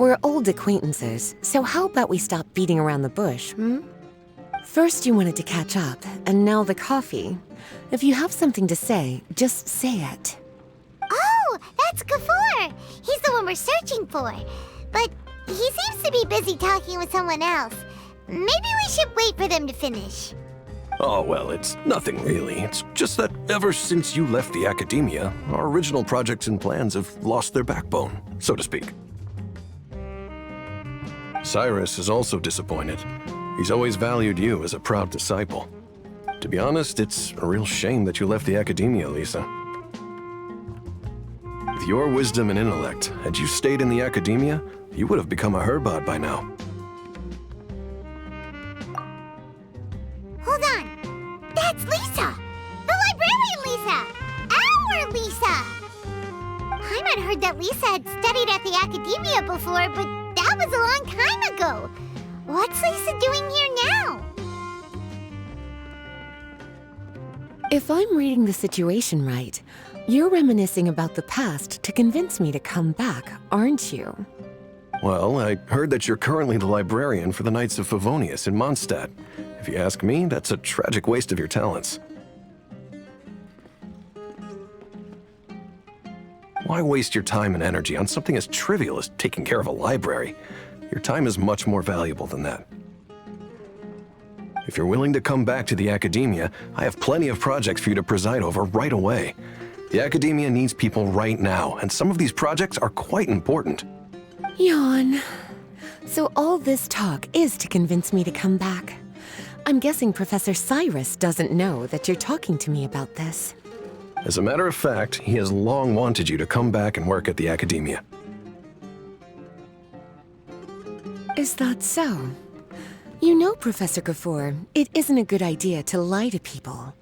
We're old acquaintances, so how about we stop beating around the bush, hmm? First you wanted to catch up, and now the coffee. If you have something to say, just say it. Oh, that's Gafur! He's the one we're searching for. But he seems to be busy talking with someone else. Maybe we should wait for them to finish. Oh, well, it's nothing really. It's just that ever since you left the academia, our original projects and plans have lost their backbone, so to speak. Cyrus is also disappointed. He's always valued you as a proud disciple. To be honest, it's a real shame that you left the academia, Lisa. With your wisdom and intellect, had you stayed in the academia, you would have become a Herbad by now. Hold on! That's Lisa! The librarian Lisa! Our Lisa! Paimon heard that Lisa had studied at the academia before, but that was a long time ago. What's Lisa doing here now? If I'm reading the situation right, you're reminiscing about the past to convince me to come back, aren't you? Well, I heard that you're currently the librarian for the Knights of Favonius in Mondstadt. If you ask me, that's a tragic waste of your talents. Why waste your time and energy on something as trivial as taking care of a library? Your time is much more valuable than that. If you're willing to come back to the academia, I have plenty of projects for you to preside over right away. The academia needs people right now, and some of these projects are quite important. Yawn. So all this talk is to convince me to come back. I'm guessing Professor Cyrus doesn't know that you're talking to me about this. As a matter of fact, he has long wanted you to come back and work at the academia. Is that so? You know, Professor Gafur, it isn't a good idea to lie to people.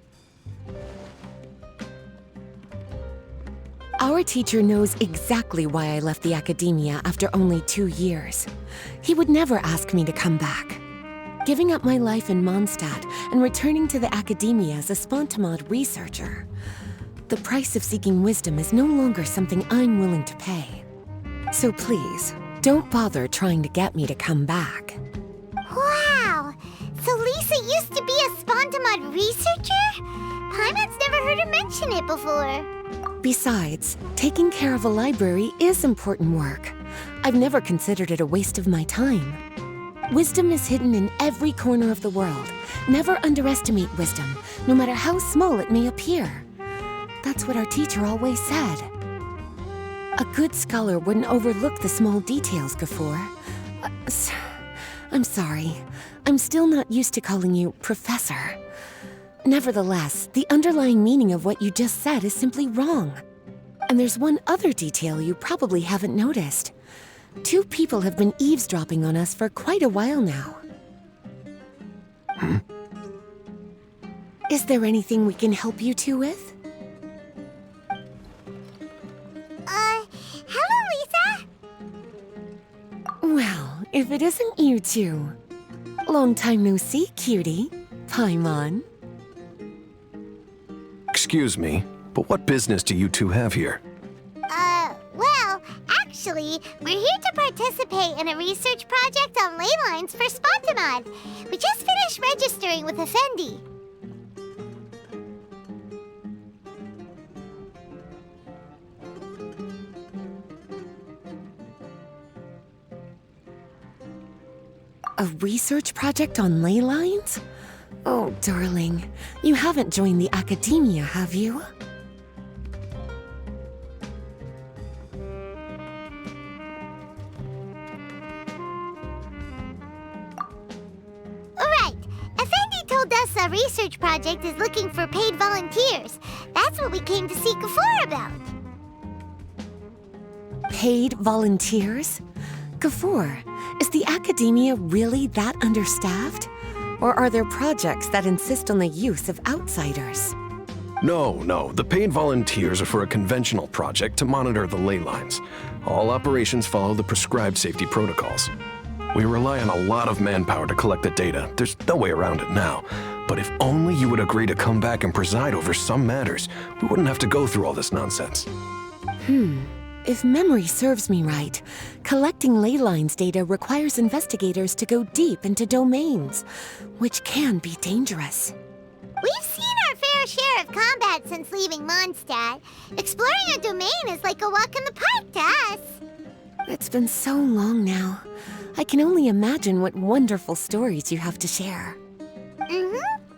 Our teacher knows exactly why I left the academia after only 2 years. He would never ask me to come back. Giving up my life in Mondstadt and returning to the academia as a Spontamod researcher. The price of seeking wisdom is no longer something I'm willing to pay. So please, don't bother trying to get me to come back. Wow! So Lisa used to be a Spontamod researcher? Paimon's never heard her mention it before. Besides, taking care of a library is important work. I've never considered it a waste of my time. Wisdom is hidden in every corner of the world. Never underestimate wisdom, no matter how small it may appear. That's what our teacher always said. A good scholar wouldn't overlook the small details, Gafur. I'm sorry. I'm still not used to calling you Professor. Nevertheless, the underlying meaning of what you just said is simply wrong. And there's one other detail you probably haven't noticed. 2 people have been eavesdropping on us for quite a while now. Is there anything we can help you two with? Hello, Lisa? Well, if it isn't you two. Long time no see, cutie. Paimon. Excuse me, but what business do you two have here? Well, actually, we're here to participate in a research project on ley lines for Spontamod. We just finished registering with Effendi. A research project on ley lines? Oh, darling, you haven't joined the academia, have you? Right. Effendi told us a research project is looking for paid volunteers. That's what we came to see Gafur about. Paid volunteers? Gafur, is the academia really that understaffed? Or are there projects that insist on the use of outsiders? No. The paid volunteers are for a conventional project to monitor the ley lines. All operations follow the prescribed safety protocols. We rely on a lot of manpower to collect the data. There's no way around it now. But if only you would agree to come back and preside over some matters, we wouldn't have to go through all this nonsense. if memory serves me right, collecting ley lines data requires investigators to go deep into domains, which can be dangerous. We've seen our fair share of combat since leaving Mondstadt. Exploring a domain is like a walk in the park to us. It's been so long now. I can only imagine what wonderful stories you have to share.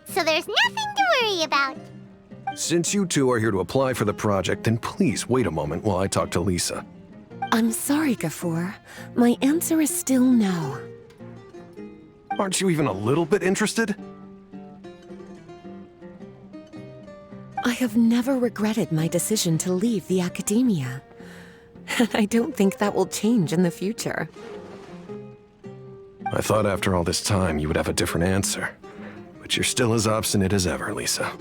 So there's nothing to worry about. Since you two are here to apply for the project, then please wait a moment while I talk to Lisa. I'm sorry, Gafur. My answer is still no. Aren't you even a little bit interested? I have never regretted my decision to leave the academia. I don't think that will change in the future. I thought after all this time you would have a different answer. But you're still as obstinate as ever, Lisa.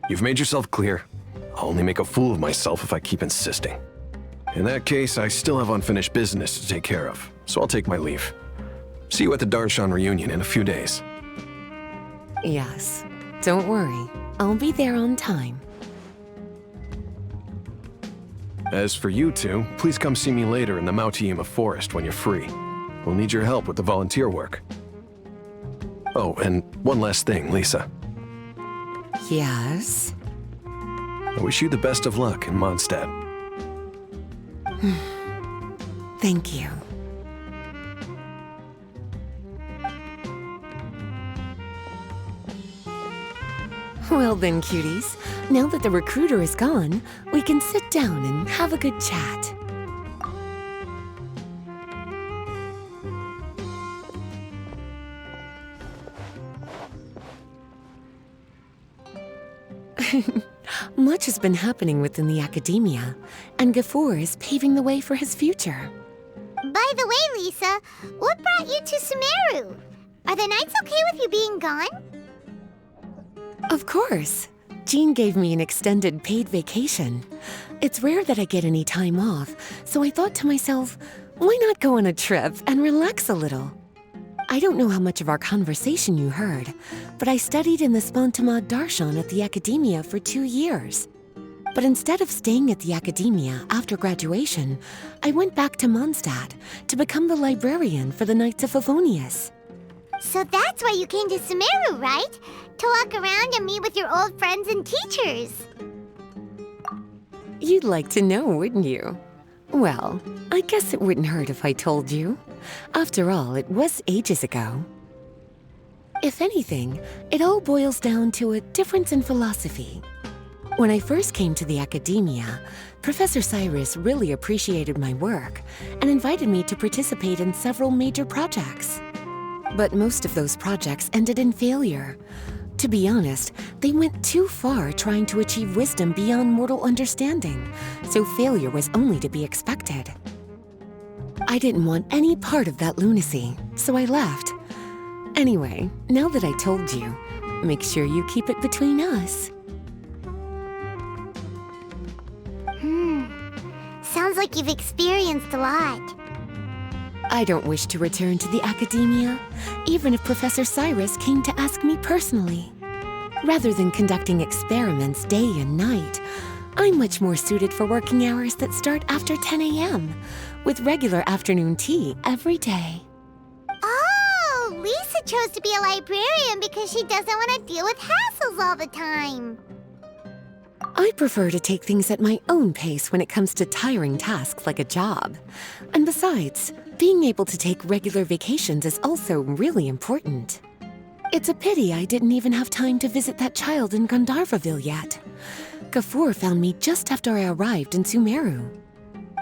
You've made yourself clear. I'll only make a fool of myself if I keep insisting. In that case, I still have unfinished business to take care of, so I'll take my leave. See you at the Darshan reunion in a few days. Yes, don't worry. I'll be there on time. As for you two, please come see me later in the Mautiima forest when you're free. We'll need your help with the volunteer work. Oh, and one last thing, Lisa. Yes? I wish you the best of luck in Mondstadt. Thank you. Well then, cuties, now that the recruiter is gone, we can sit down and have a good chat. Much has been happening within the academia, and Gafur is paving the way for his future. By the way, Lisa, what brought you to Sumeru? Are the Knights okay with you being gone? Of course. Jean gave me an extended paid vacation. It's rare that I get any time off, so I thought to myself, why not go on a trip and relax a little? I don't know how much of our conversation you heard, but I studied in the Spontamad Darshan at the Academia for 2 years. But instead of staying at the Academia after graduation, I went back to Mondstadt to become the librarian for the Knights of Favonius. So that's why you came to Sumeru, right? To walk around and meet with your old friends and teachers. You'd like to know, wouldn't you? Well, I guess it wouldn't hurt if I told you. After all, it was ages ago. If anything, it all boils down to a difference in philosophy. When I first came to the Academia, Professor Cyrus really appreciated my work and invited me to participate in several major projects. But most of those projects ended in failure. To be honest, they went too far trying to achieve wisdom beyond mortal understanding, so failure was only to be expected. I didn't want any part of that lunacy, so I left. Anyway, now that I told you, make sure you keep it between us. Sounds like you've experienced a lot. I don't wish to return to the Academia, even if Professor Cyrus came to ask me personally. Rather than conducting experiments day and night, I'm much more suited for working hours that start after 10 a.m., with regular afternoon tea every day. Oh, Lisa chose to be a librarian because she doesn't want to deal with hassles all the time. I prefer to take things at my own pace when it comes to tiring tasks like a job. And besides, being able to take regular vacations is also really important. It's a pity I didn't even have time to visit that child in Gandharvaville yet. Gafur found me just after I arrived in Sumeru.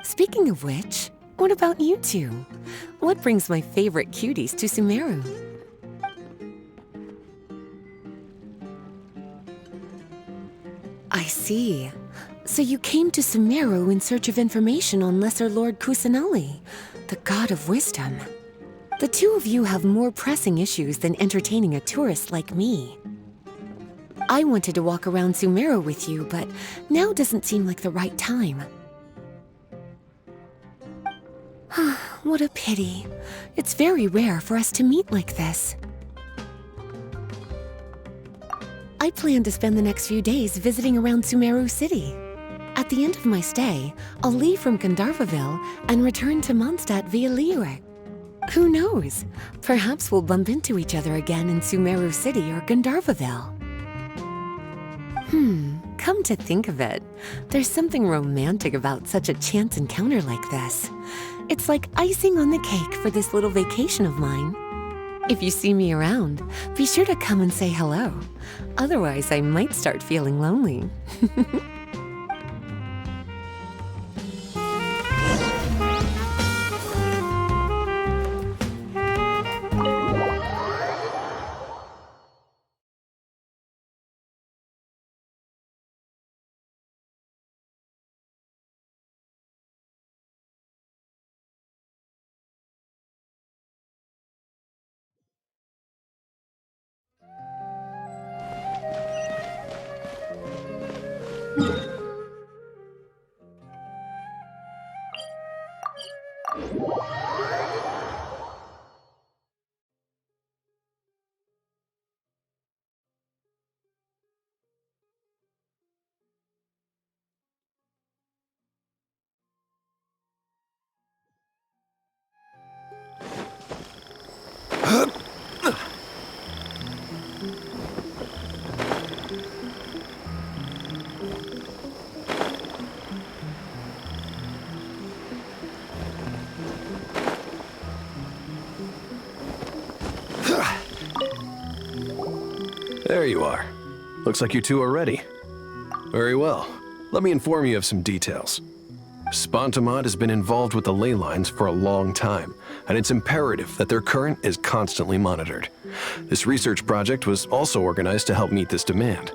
Speaking of which, what about you two? What brings my favorite cuties to Sumeru? I see. So you came to Sumeru in search of information on Lesser Lord Kusanali, the god of wisdom. The two of you have more pressing issues than entertaining a tourist like me. I wanted to walk around Sumeru with you, but now doesn't seem like the right time. What a pity. It's very rare for us to meet like this. I plan to spend the next few days visiting around Sumeru City. At the end of my stay, I'll leave from Gandharvaville and return to Mondstadt via Liyue. Who knows? Perhaps we'll bump into each other again in Sumeru City or Gandharvaville. Come to think of it, there's something romantic about such a chance encounter like this. It's like icing on the cake for this little vacation of mine. If you see me around, be sure to come and say hello. Otherwise, I might start feeling lonely. There you are. Looks like you two are ready. Very well. Let me inform you of some details. Spontamod has been involved with the ley lines for a long time, and it's imperative that their current is constantly monitored. This research project was also organized to help meet this demand.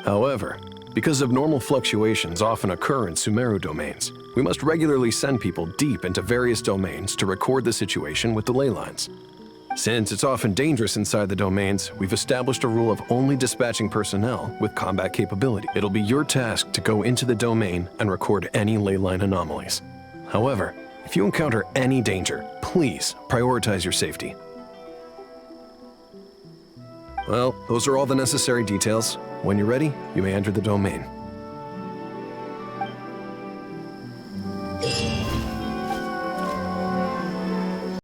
However, because of normal fluctuations often occur in Sumeru domains, we must regularly send people deep into various domains to record the situation with the ley lines. Since it's often dangerous inside the domains, we've established a rule of only dispatching personnel with combat capability. It'll be your task to go into the domain and record any ley line anomalies. However, if you encounter any danger, please prioritize your safety. Well, those are all the necessary details. When you're ready, you may enter the domain.